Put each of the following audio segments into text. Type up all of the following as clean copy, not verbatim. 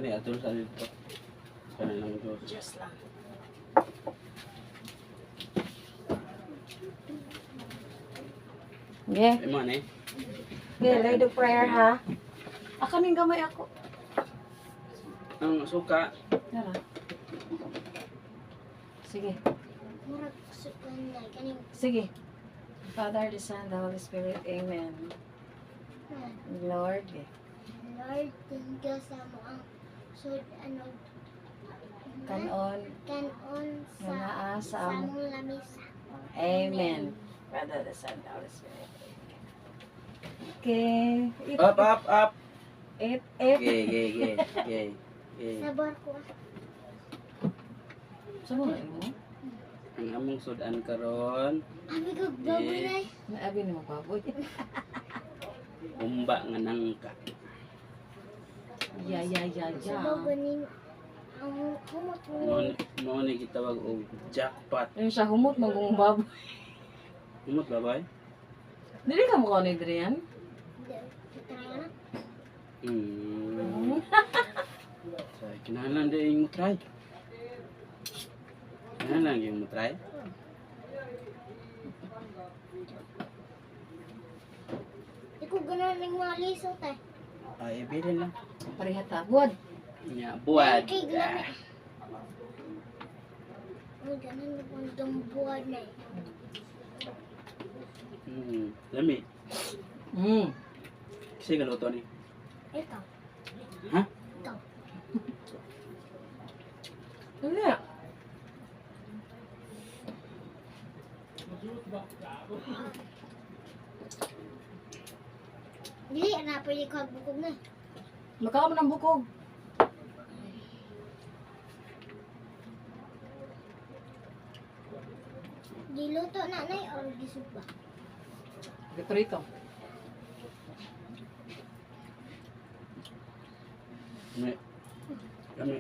Kani atul sa dito. Kana lang ito. Just lang. Okay. Ay man eh. Okay, lay do prayer ha. Ako ning gamay ako. Ang suka. Nara. Sige. Murag sukan na kaning Sige. Father, the Son, the Holy Spirit. Amen. Lord. Lord, thank you sa mo ang sud ano Kanon. kanon Nga naa sa sa amo. among lamisa. Amen. Father, the Son, the Holy Spirit. Okay. Up, up, up. It. Okay. Sa barko. Sa mga mo? Ang among sudan karon, Abi ko baboy na. Naabi ni mo baboy. umba nga nangka. Ya. Sa baboy ni ang humot mo. Mo ni gitawag og jackpot. Yung siya humot magong baboy. Umot babay? Dili ka mo ni Adrian? Tara na. So, kinahanglan din mo try. Kinahanglan yung mo try. Iko ganahan ning mga liso tay. Ay, bilhin lang. Pareha ta. Buwad. Nya, buwad. Kay gani. Ay ganan ni pang buwad na. Lami. Hmm. Kasi galuto ni. Ikaw. Ha? Ikaw. Ano ya? Dili na pwede ko bukog na. Makaw mo ng bukog. Diluto na nay or gisuba. Prito. Lami. Lami.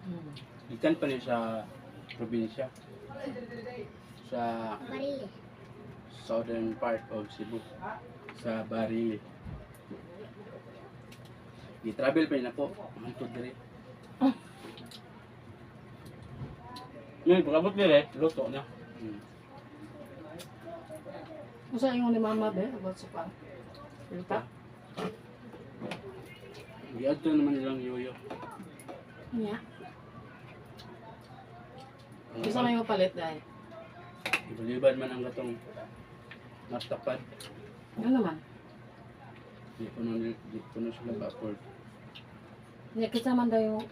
Hmm. Ikan pa ni sa probinsya. Sa Barili. southern part of Cebu. Sa Barili. Di-travel pa rin ako. Hantod dire. Ngayon, pagkabot dire, luto na. Usa yung ni mama be about sa pa. Prita. Iadto naman nilang yoyo. Nya. Isa may mapalit dai. Ibalibad man ang gatong natapad. Ano naman? Di ko na sila backward. Nya kita man daw yung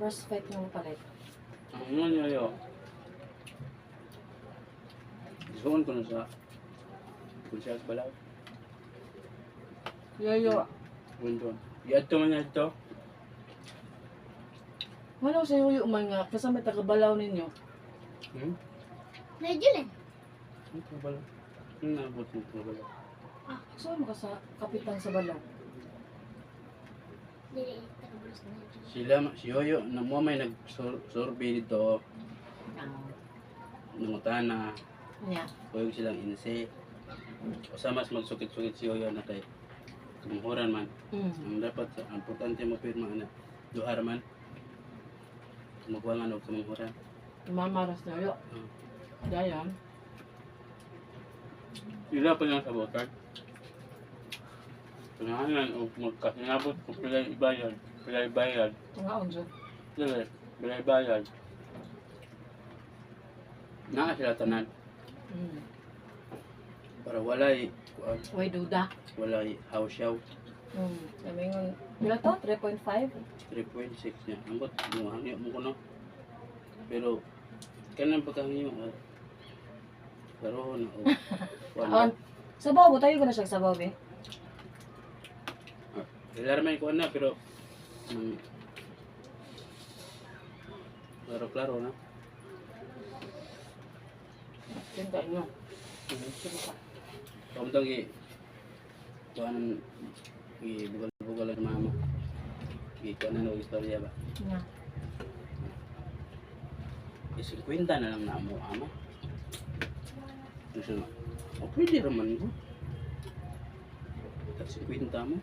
first fight ng mapalit. Ang mga yoyo. Isuon ko na sa Punsiyas Balaw. Yoyo. Windon. Iadto man niya ito. Wala sa yoyo man nga kasama taga-balaw ninyo. Medyo lang. Ang kabalaw. Ang nabot mo kabalaw. Ah, so mo ka sa kapitan sa balaw. Dili tagabros na. Sila, si Yoyo, na mo may nag-survey dito. Nangutana. Nya. Kuyog silang inse. Usa mas magsukit-sukit si Yoyo na kay tumuhuran man. Ang dapat, ang importante mo pirma na duhar man. Magwangan og tumuhuran. Mamaras na yoyo. Dayan. Sila pa lang sa botag. Pinahanan o magkasinabot kung pilay ibayad. Pilay bayad. Tungaon dyan. Sila, pilay bayad. Naa sila tanan. Para walay, Way duda. walay hawsyaw. Sabi nga, pila to? 3.5? 3.6 niya. Ambot, hangyo mo ko no. Pero, kanang pagkahangyo, karoon na o. Taon. Sabaw mo, tayo ko na siya sabaw, be. Ilarmay ko na, pero, klaro-klaro na. Tinta nyo. Pagkatang kuhanan, bugal-bugal ang mama. Kuhanan o istorya ba? Nga. 50 na lang na mo, ama. Gusto na. O, pwede naman ko. Tag 50 mo.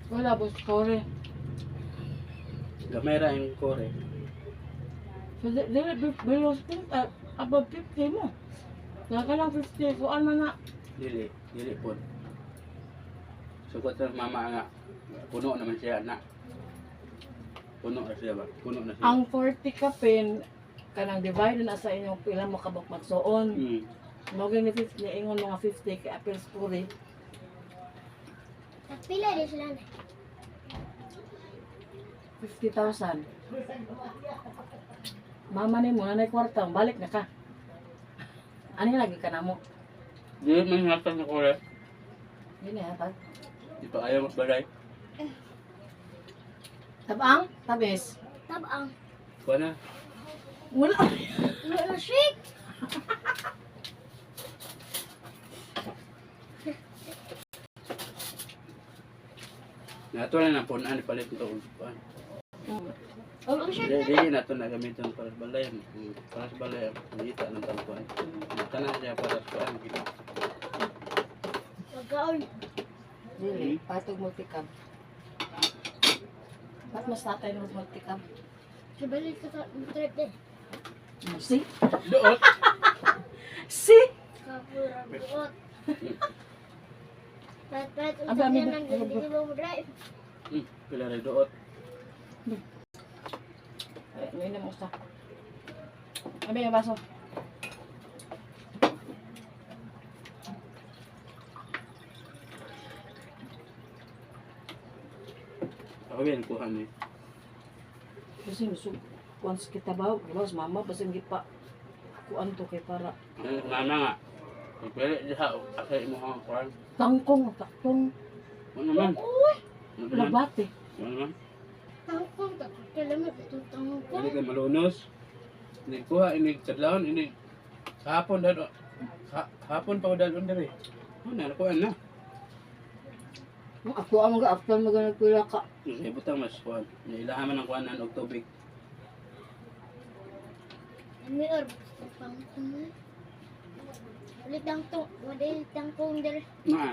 Wala, boss. Sorry. Gamay ra yung kore. So, dili, below 50, above 50 mo. Kaya ka lang 50, so ano na? Dili po. Sugot sa mama nga. Puno naman siya na. Puno na siya ba? Puno na siya. Ang 40 ka pin, kanang divide na sa inyong pila mo kabok magsuon. Mogin ni 50, ingon mga 50 kay appeals puri. Pila din sila na. 50,000. Mama ni mo, nanay kwarta, balik na ka. Ano yung lagi ka na mo? Dili man hatag na kore. Yun eh, tag. Di pa ayaw magbalay. Tabang? Tabis? Tabang. Kuha na. Wala. Wala na shake. Nato na ng punan ipalit ito. Kuhaan. Ang shake na. Dili na ito na gamitin para sa balay. Para sa balay. Nangita ng talpuan. Nata na siya para sa kuhaan. Magkaon. Dili, patog multicam. Ba't mas tatay ng multicam? Sabalik ka sa trip din. Si? Doot. Si? Kapura buot. Pat, Ang dami usasin na- lang, hindi mo drive. Pila rin doot. Ay, may na mo sa. Abi, yung baso. Ako yan kuhaan eh. Kasi nusog. Once kita ba, mas mama, basta hindi pa. Kuan to kay para. Mama nga. Pagpili diha. Asay mo ang kuhaan. Tangkong, taktong. Ano naman? Ano naman? Labate. Ano naman? Tangkong, kailangan ito Hindi tangkong. ka malunos. Hindi kuha. Hindi kadlawon. Hindi. Kahapon dalo. Kahapon pa ko dalon dali. Ano na? Nakuhaan na. Ako ang mga after maganagpila ka. Hindi butang mas kuhaan. Nailahaman ng kuhaan og tubig. May orb. Tangkong na. Ulit tangkong. Wala tangkong dere. Nga.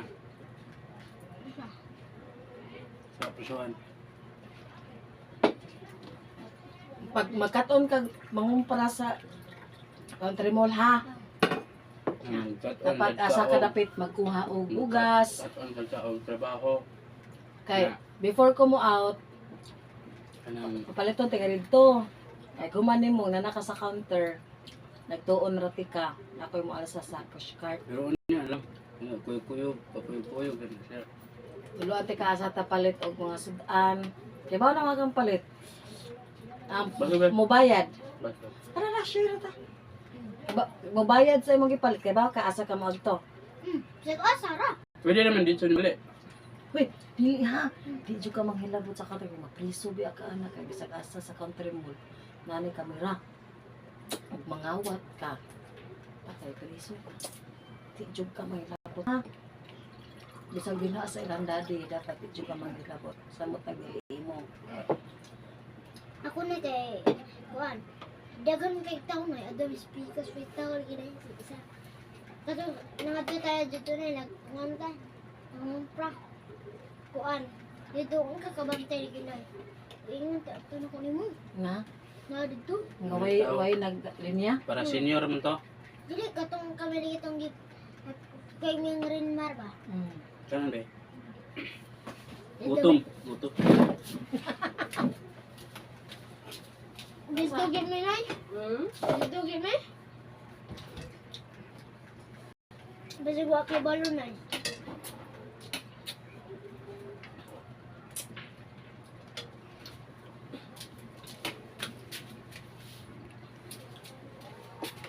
Sa pusuhan. Pag magkaton kag mangumpara sa country mall ha. Dapat asa ka dapit magkuha og bugas. Katon kagkaog trabaho. Kay before ko mo out, Kanang paliton tiga dito. Kay gumanin mo na naka sa counter. Nagtuon rati ka. Ako'y mo alsa sa push cart. pero niya alam. Kuyo-kuyo. Papuyo-kuyo. Ganun siya. Tulo ate ka asa ta palit og mga sudan. Kay ba na magang palit? Mobayad. Basta. Para na share ta. Mobayad sa imong gipalit kay ba ka asa ka mo to. Sige, Sarah. Pwede naman dito nila. Wait, dili ha. Di jud ka manghilabot sa counter mo. Priso bi ka anak kay bisag asa sa country mall. Nani kamera. Ug mangawat ka. Patay priso ka. Di jud ka manghilabot ha. Bisag dinha sa ilang daddy dapat di jud ka manghilabot. Samot tagili mo. Ako na kay kuan. Dagan kay taon na adong speakers with tawag gina isa. Kato nangadto tayo dito na nagnganta. Nangumpra. Kuan. Dito ang kakabantay gina. Ingon ta tuno ko nimo. Nga, Na dito. nga way naglinya. Para senior man to. Dili katong kami ditong git. Kay ngin rin mar ba. Kanan be. Dito, Gutom. Gutom. Dito gid mi nay. Dito gid mi. Basi wa kay balon nay.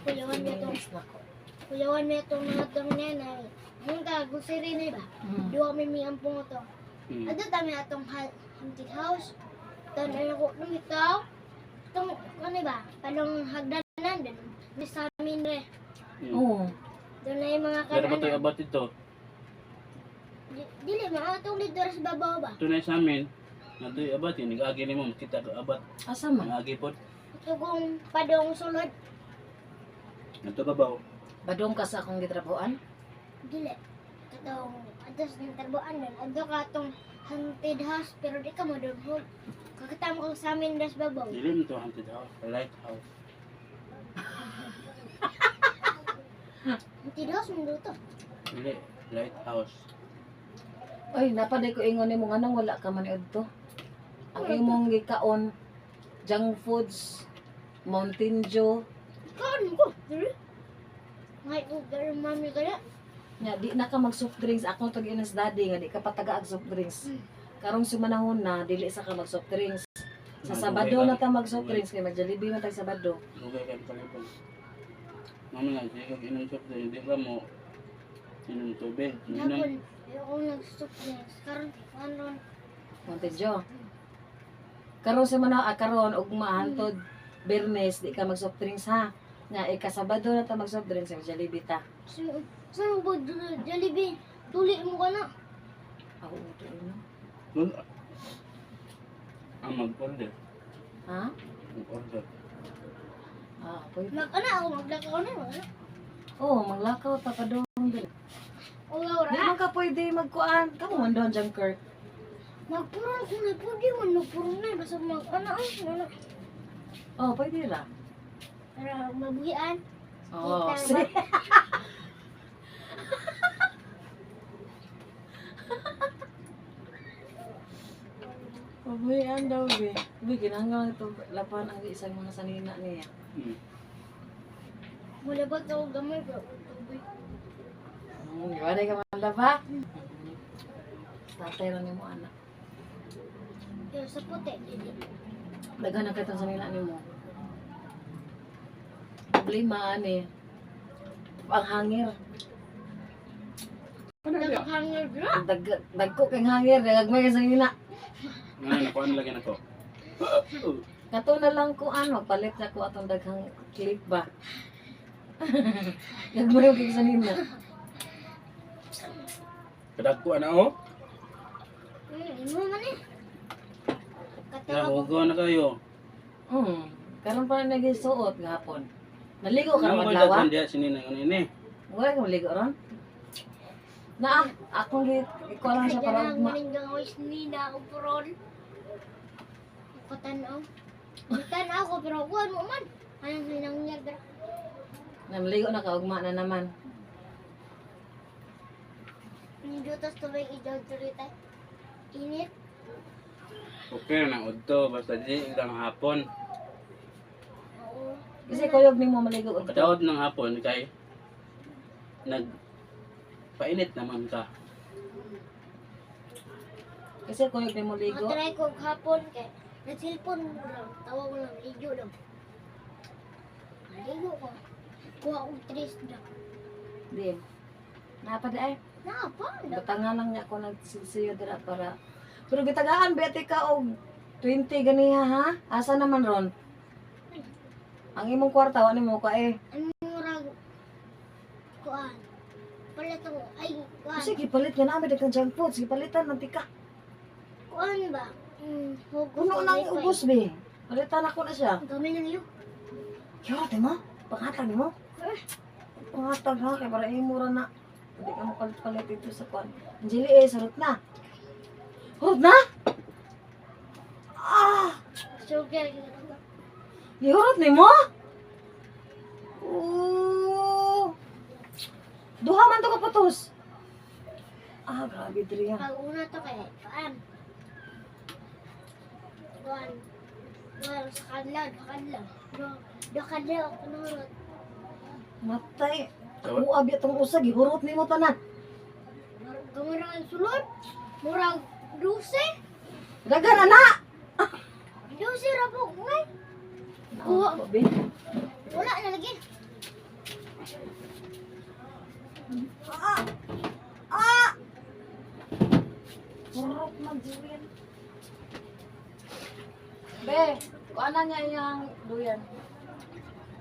Kuyawan niya itong, kuyawan niya itong mga itong nenay. Yung gusiri na ba? Duwa may miyampong ito. Ato kami atong haunted house. Ito na ako lumitaw. Itong, ano ba? Palong hagdanan din. Di sa amin re. Oo. Doon na yung mga Pero ba ito kanan. abot ito? Dili, mga itong dito sa babaw ba? Ito na sa amin. Nato yung abot. Nag-agi ni mo. Makita ka abot. Asa man? Nag-agi po. Ito kung padong sulod. Nato babaw. Badong ka sa akong gitrabuan? Dili. Katong, atos ng tarbuan din. Ado ka itong haunted house, pero di ka mo doon ho. Kakatama ko sa amin das babaw. Dili mo to haunted house, lighthouse. Haunted house mo doon to. Dili, lighthouse. Oy, napaday ko ingon nimo nga nang wala ka man adto. Ang imong gikaon junk foods, Mountain Dew, Kaon ko. Dili. Ngay ko garo mami kaya. nya di na ka mag soft drinks. Ako tag inas daddy nga di ka pataga og soft drinks. Karong sumanahon na dili sa ka mag soft drinks. Sa Sabado na ta mag soft drinks kay mag-Jollibee man tag Sabado. Lugay ka kalipon. Mami nga, di ka inom soft drink, di ka mo inom tubig. Inom. Hapon. Ayoko nag-suppress. Karon ano. Mountain Dew. Karon sumanahon karon og mahantod Bernes di ka mag soft drinks ha. Nga Sabado na ta mag soft drinks sa Jollibee ta. Saan ba Jollibee? Tuli mo ka na. Ako uto ino. Ang mag-order. Ha? Mag-order. Pwede. Mag-ana ako, maglakaw na. Oh, maglakaw ta pa doon. Di O Laura, man ka pwede magkuan. Kamu man doon, Junker. magpurong ko na po. Di man magpurong na. Basta mag-ana ay. Ano. Oh, pwede ra. Para mabuhian. Oh, Kita see? Pabuhian daw, be. Be, kinahanglan ito laban ang isang mga sanina niya. Mulabot ako gamay bro. Tubig. Iwan ka man laba? Tatay lang ni mo, anak. Pero sa puti. Daghan na kitang sanina ni mo. Problema, ani. Ang hangir. Naghanger bro. Dagko kang hangir, dagagmay ka sanina. Ngayon, nakuhaan lagi na ko. Kato na lang ko magpalit na ko atong daghang clip ba. Nagmayo kay sanina. Kadagko na oh. Imo man eh. Katawa ko. Nahugaw na kayo. Karon pa nagisuot gahapon. Naligo ka Ano ko maglawa? dyan diya, sinina ko ini. Wala ka maligo ron? Na, akong ikaw lang siya para Kaya lang ugma. maning gawis ni na ako puron. Katanaw. Katanaw ko pero kuan mo man. Anong sinangyag bro? Namaligo na ka ugma na naman. Nindutas tubig idagdurita. Init. Okay na udto, basta di lang hapon. Oo. Kasi kuyog nimo maligo og Kadawat ng hapon kay painit naman ka. Kasi kuyog nimo ligo. Matry ko hapon kay nagsilpon mo lang. Tawa mo lang. Ligo lang. Ligo ko. Kuha ko 3 na. Di. Napad ay. Napa? Batangan lang niya ko nagsilsiyo dira para. Pero gitagaan bete ka og 20 ganiha ha? Asa naman ron? Ang imong kwarta wa nimo ka eh. Ang murag kuan. Palit ako. Ay, kuan. Kasi gipalit ka namin daghang junk food, gipalitan ng tika. Kuan ba? Hugot. Kuno nang ubos be. Palitan ako na siya. Gamay ng iyo. Yo, mo? Pangatag mo? Pangatag ha, kaya para imura na. Hindi ka mo palit ito sa kwan. Anjali sarot na. Sarot na? Sugar. Ihurot ni mo? Oo. Duha man to kaputos. Grabe diri yan. Pag una to kay kuan. Kuan. Kuan sa kadlaw. Do kadlaw ako nurot. Matay. Ako abi itong usag, ihurot ni mo tanan. Gamay ang sulod. Murag 12. Dagan ana! 12 ra po. Ngay. Kuha ko, be. Wala na lagi. Hurot man diyan. Be, kuha na niya yung duyan.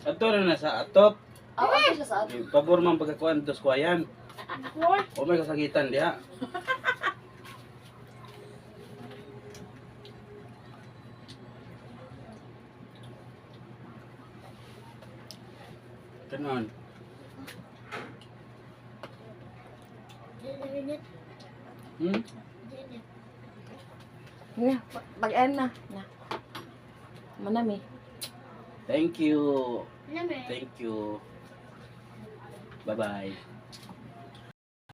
Ato na sa atop. Awa siya sa atin. Pabor man pagkakuan dos kuayan. Kuan. O may kasakitan diha. Kanon. Dinit. Hmm? Dinit. Nga, pag-end na. Na. Manami. Thank you. Alam mo, Thank you. Bye-bye.